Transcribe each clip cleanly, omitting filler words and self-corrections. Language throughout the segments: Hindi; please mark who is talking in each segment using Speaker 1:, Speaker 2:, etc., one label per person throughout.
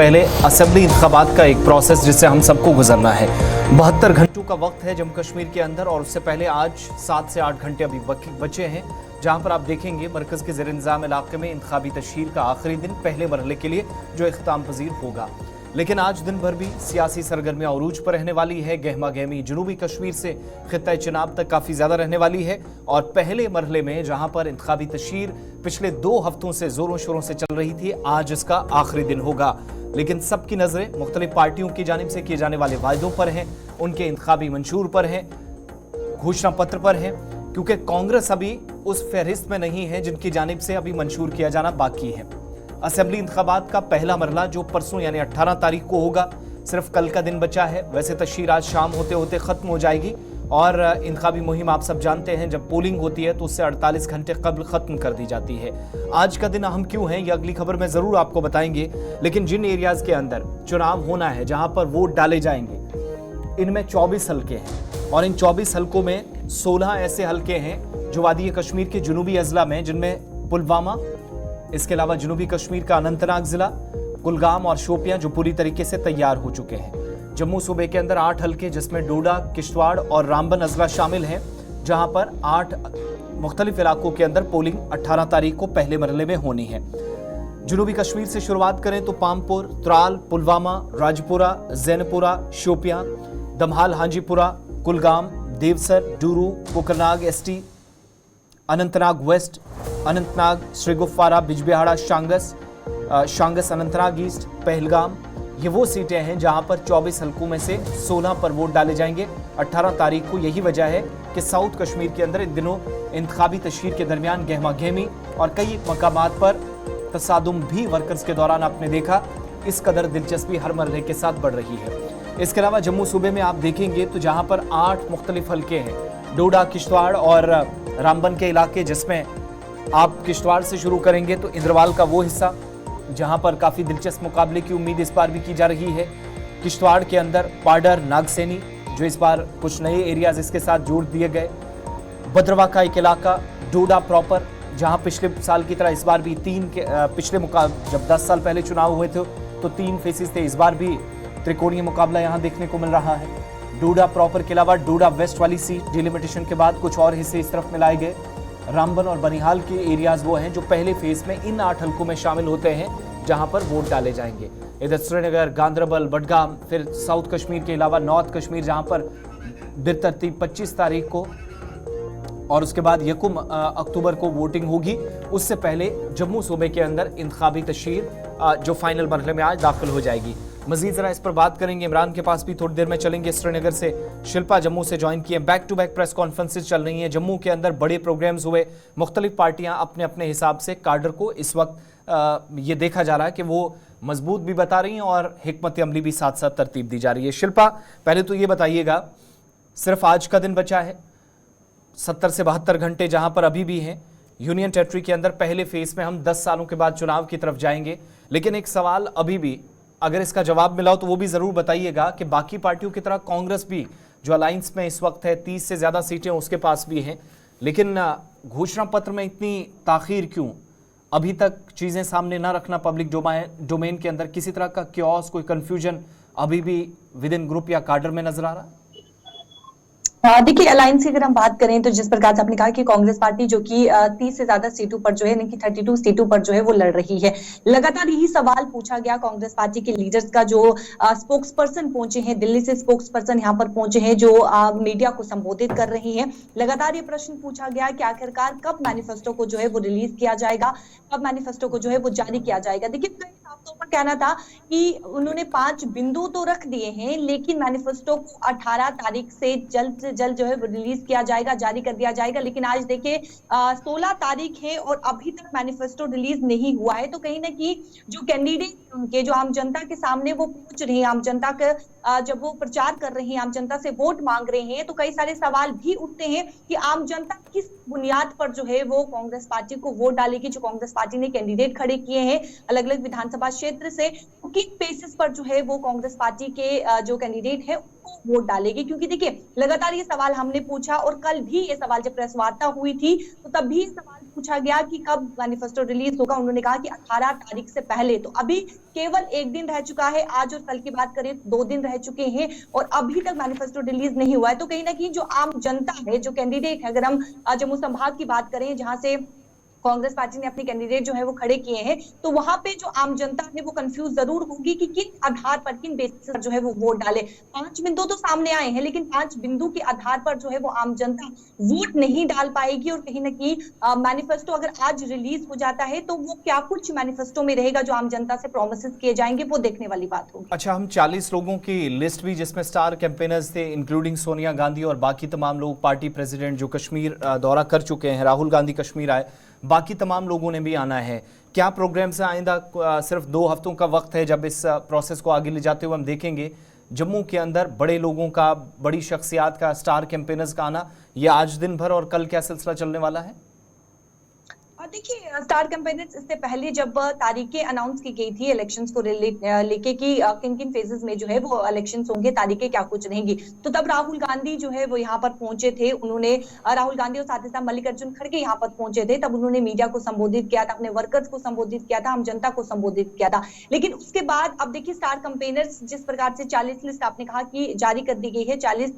Speaker 1: पहले असेंबली इंतखाबात का एक प्रोसेस जिससे हम सबको गुजरना है। 72 घंटों का वक्त है जम्मू कश्मीर के अंदर और उससे पहले आज 7 से 8 घंटे अभी बचे हैं, जहां पर आप देखेंगे मरकज के ज़ेर इंतज़ाम इलाके में इंतखाबी तशहीर का आखिरी दिन पहले मरहले के लिए जो इख्तिताम पजीर होगा। लेकिन आज दिन भर भी सियासी सरगर्मियां अरूज पर रहने वाली है। गहमा गहमी जनूबी कश्मीर से खित्ता चिनाब तक काफ़ी ज़्यादा रहने वाली है और पहले मरहले में जहां पर इंतखाबी तशहीर पिछले 2 हफ्तों से ज़ोरों शोरों से चल रही थी, आज इसका आखिरी दिन होगा। लेकिन सबकी नज़रें मुख्तलिफ पार्टियों की जानिब से किए जाने वाले वायदों पर हैं, उनके इंतखाबी मंशूर पर हैं, घोषणा पत्र पर हैं, क्योंकि कांग्रेस अभी उस फहरिस्त में नहीं है जिनकी जानिब से अभी मंशूर किया जाना बाकी है। असेंबली इंतखाबात का पहला मरला जो परसों यानी 18 तारीख को होगा, सिर्फ कल का दिन बचा है। वैसे तशहीर आज शाम होते होते ख़त्म हो जाएगी और इंतखाबी मुहिम आप सब जानते हैं जब पोलिंग होती है तो उससे 48 घंटे कबल ख़त्म कर दी जाती है। आज का दिन अहम क्यों है ये अगली खबर में ज़रूर आपको बताएंगे। लेकिन जिन एरियाज़ के अंदर चुनाव होना है, जहां पर वोट डाले जाएंगे, इनमें 24 हल्के हैं और इन 24 हल्कों में 16 ऐसे हल्के हैं जो वादी कश्मीर के जुनूबी अजला में, जिनमें पुलवामा, इसके अलावा जनूबी कश्मीर का अनंतनाग जिला, कुलगाम और शोपियां जो पूरी तरीके से तैयार हो चुके हैं। जम्मू सूबे के अंदर 8 हल्के जिसमें डोडा, किश्तवाड़ और रामबन अजला शामिल हैं, जहां पर 8 मुख्तलिफ इलाकों के अंदर पोलिंग 18 तारीख को पहले मरहले में होनी है। जनूबी कश्मीर से शुरुआत करें तो Pampore, Tral, Pulwama, Rajpura, Jainpura, Shopian, Damhal, Hanjipura, Kulgam, Devsar, Dooru, Kokernag ST, Anantnag waste, Anantnag, Srigufwara, Bijbehara, शांगस, Anantnag east, Pahalgam, ये वो सीटें हैं जहां पर 24 हल्कों में से 16 पर वोट डाले जाएंगे 18 तारीख को। यही वजह है कि साउथ कश्मीर के अंदर इन दिनों इंतखाबी तशहीर के दरमियान गहमा गहमी और कई मकामात पर तसादुम भी वर्कर्स के दौरान आपने देखा। इस कदर दिलचस्पी हर मरहले के साथ बढ़ रही है। इसके अलावा जम्मू सूबे में आप देखेंगे तो जहां पर 8 मुख्तलिफ हल्के हैं, डोडा, किश्तवाड़ और रामबन के इलाके, जिसमें आप किश्तवाड़ से शुरू करेंगे तो इंद्रवाल का वो हिस्सा जहां पर काफ़ी दिलचस्प मुकाबले की उम्मीद इस बार भी की जा रही है। किश्तवाड़ के अंदर पाडर, नागसैनी जो इस बार कुछ नए एरियाज इसके साथ जोड़ दिए गए, भद्रवा का एक इलाका, डोडा प्रॉपर जहां पिछले साल की तरह इस बार भी जब 10 साल पहले चुनाव हुए थे तो 3 फेसेस थे, इस बार भी त्रिकोणीय मुकाबला यहां देखने को मिल रहा है। डोडा प्रॉपर के अलावा डोडा वेस्ट वाली सीट डिलिमिटेशन के बाद कुछ और हिस्से इस तरफ मिलाए गए। रामबन और बनिहाल के एरियाज वो हैं जो पहले फेज में इन 8 हल्कों में शामिल होते हैं जहां पर वोट डाले जाएंगे। इधर श्रीनगर, गांदरबल, बडगाम, फिर साउथ कश्मीर के अलावा नॉर्थ कश्मीर जहां पर बिरतरतीब 25 तारीख को और उसके बाद 1 अक्टूबर को वोटिंग होगी। उससे पहले जम्मू सूबे के अंदर इंतखाबी तशहीर जो फाइनल मरहले में आज दाखिल हो जाएगी। मजीद जरा इस पर बात करेंगे, इमरान के पास भी थोड़ी देर में चलेंगे। श्रीनगर से शिल्पा जम्मू से ज्वाइन किए। Back to back press conferences चल रही हैं, जम्मू के अंदर बड़े प्रोग्राम्स हुए, मुख्तलिफ पार्टियां अपने अपने हिसाब से काडर को इस वक्त ये देखा जा रहा है कि वो मजबूत भी बता रही हैं और हिकमत अमली भी साथ साथ तरतीब दी जा रही है। शिल्पा, पहले तो ये बताइएगा, सिर्फ आज का दिन बचा है, 70 से 72 घंटे जहां पर अभी भी हैं। यूनियन टेरिटरी के अंदर पहले फेज में हम 10 सालों के बाद चुनाव की तरफ जाएंगे, लेकिन एक सवाल अभी भी, अगर इसका जवाब मिला हो तो वो भी ज़रूर बताइएगा कि बाकी पार्टियों की तरह कांग्रेस भी जो अलायंस में इस वक्त है 30 से ज़्यादा सीटें उसके पास भी हैं, लेकिन घोषणा पत्र में इतनी ताख़ीर क्यों? अभी तक चीज़ें सामने ना रखना पब्लिक डोमेन के अंदर, किसी तरह का क्योस, कोई कन्फ्यूजन अभी भी विद इन ग्रुप या काडर में नजर आ रहा है?
Speaker 2: देखिए, अलायंस की अगर हम बात करें तो जिस प्रकार से आपने कहा कि कांग्रेस पार्टी जो कि 30 से ज्यादा सीटों पर जो है, यानी कि 32 सीटों पर जो है वो लड़ रही है। लगातार यही सवाल पूछा गया कांग्रेस पार्टी के लीडर्स का, जो स्पोक्स पर्सन पहुंचे हैं दिल्ली से, स्पोक्स पर्सन यहाँ पर पहुंचे हैं जो मीडिया को संबोधित कर रही हैं। लगातार ये प्रश्न पूछा गया कि आखिरकार कब मैनिफेस्टो को जो है वो रिलीज किया जाएगा, कब मैनिफेस्टो को जो है वो जारी किया जाएगा। देखिए, कई साफ तौर पर कहना था कि उन्होंने 5 बिंदु तो रख दिए हैं, लेकिन मैनिफेस्टो को 18 तारीख से जल्द जल्द जो है रिलीज किया जाएगा, जारी कर दिया जाएगा। लेकिन आज देखिए 16 तारीख है और अभी तक मैनिफेस्टो रिलीज नहीं हुआ है। तो कहीं ना कहीं जो कैंडिडेट उनके, जो आम जनता के सामने वो पहुंच रहे हैं, आम जनता के जब वो प्रचार कर रहे हैं, आम जनता से वोट मांग रहे हैं, तो कई सारे सवाल भी उठते हैं कि आम जनता किस बुनियाद पर जो है वो कांग्रेस पार्टी को वोट डालेगी। जो कांग्रेस पार्टी ने कैंडिडेट खड़े किए हैं अलग अलग विधानसभा क्षेत्र से, किस बेसिस पर जो है वो कांग्रेस पार्टी के जो कैंडिडेट है उनको वोट डालेगी। क्योंकि देखिए, लगातार ये सवाल हमने पूछा और कल भी ये सवाल जब प्रेस वार्ता हुई थी तो तब भी ये सवाल पूछा गया कि कब मैनिफेस्टो रिलीज होगा, उन्होंने कहा कि 18 तारीख से पहले। तो अभी केवल एक दिन रह चुका है, आज और कल की बात करें 2 दिन रह चुके हैं और अभी तक मैनिफेस्टो रिलीज नहीं हुआ है। तो कहीं ना कहीं जो आम जनता है, जो कैंडिडेट है, अगर हम जम्मू संभाग की बात करें जहां से कांग्रेस पार्टी ने अपने कैंडिडेट जो है वो खड़े किए हैं, तो वहां पे जो आम जनता है वो कंफ्यूज जरूर होगी कि किन आधार पर, किन बेसिस पर जो है वो वोट डाले। 5 बिंदु तो सामने आए हैं, लेकिन 5 बिंदु के आधार पर जो है वो आम जनता वोट नहीं डाल पाएगी। और कहीं ना कहीं मैनिफेस्टो अगर आज रिलीज हो जाता है तो वो क्या कुछ मैनिफेस्टो में रहेगा जो आम जनता से प्रोमिस किए जाएंगे, वो देखने वाली बात होगी।
Speaker 1: अच्छा, हम 40 लोगों की लिस्ट भी, जिसमें स्टार कैंपेनर्स थे इंक्लूडिंग सोनिया गांधी और बाकी तमाम लोग, पार्टी प्रेसिडेंट जो कश्मीर दौरा कर चुके हैं, राहुल गांधी कश्मीर आए, बाकी तमाम लोगों ने भी आना है। क्या प्रोग्राम से आइंदा सिर्फ 2 हफ्तों का वक्त है जब इस प्रोसेस को आगे ले जाते हुए हम देखेंगे जम्मू के अंदर बड़े लोगों का, बड़ी शख्सियात का, स्टार कैंपेनर्स का आना, ये आज दिन भर और कल क्या सिलसिला चलने वाला है?
Speaker 2: देखिए, स्टार कैंपेनर्स इससे पहले जब तारीखें अनाउंस की गई थी इलेक्शंस को लेके कि किन किन फेजेस में जो है वो इलेक्शंस होंगे, तारीखें क्या कुछ रहेंगी, तो तब राहुल गांधी जो है वो यहाँ पर पहुंचे थे। उन्होंने राहुल गांधी और साथ ही साथ मल्लिकार्जुन खड़गे यहाँ पर पहुंचे थे। तब उन्होंने मीडिया को संबोधित किया था, अपने वर्कर्स को संबोधित किया था, आम जनता को संबोधित किया था। लेकिन उसके बाद अब देखिए, स्टार कैंपेनर्स जिस प्रकार से 40 लिस्ट आपने कहा कि जारी कर दी गई है, 40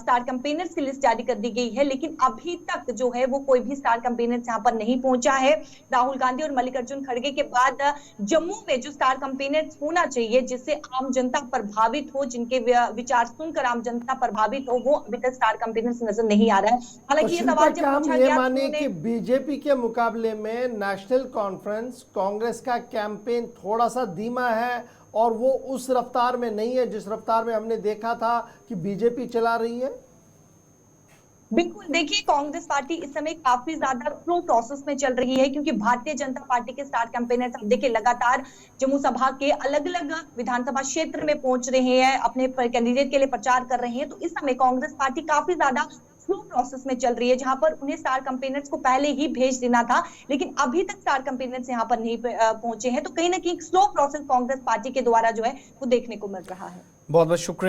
Speaker 2: स्टार कैंपेनर्स की लिस्ट जारी कर दी गई है, लेकिन अभी तक जो है वो कोई भी स्टार कैंपेनर्स यहाँ पर नहीं पहुंचा है। राहुल गांधी और मल्लिकार्जुन खड़गे के बाद जम्मू में जो स्टार कैंपेनर्स होना चाहिए, जिससे आम जनता प्रभावित हो, जिनके विचार सुनकर आम जनता प्रभावित हो, वो अभी तक स्टार कैंपेनर्स नजर नहीं आ रहा है। हालांकि ये सवाल जब पूछा गया,
Speaker 3: माने कि बीजेपी के मुकाबले में नेशनल कॉन्फ्रेंस, कांग्रेस का कैंपेन थोड़ा सा धीमा है और वो उस रफ्तार में नहीं है जिस रफ्तार में हमने देखा था कि बीजेपी चला रही है।
Speaker 2: बिल्कुल, देखिए, कांग्रेस पार्टी इस समय काफी ज्यादा स्लो प्रोसेस में चल रही है, क्योंकि भारतीय जनता पार्टी के स्टार कैंपेनर्स आप देखिए लगातार जम्मू संभाग के अलग अलग विधानसभा क्षेत्र में पहुंच रहे हैं, अपने कैंडिडेट के लिए प्रचार कर रहे हैं। तो इस समय कांग्रेस पार्टी काफी ज्यादा स्लो प्रोसेस में चल रही है, जहां पर उन्हें स्टार कैंपेनर्स को पहले ही भेज देना था, लेकिन अभी तक स्टार कैंपेनर्स यहाँ पर नहीं पहुंचे हैं। तो कहीं ना कहीं स्लो प्रोसेस कांग्रेस पार्टी के द्वारा जो है वो देखने को मिल रहा है।
Speaker 1: बहुत बहुत शुक्रिया।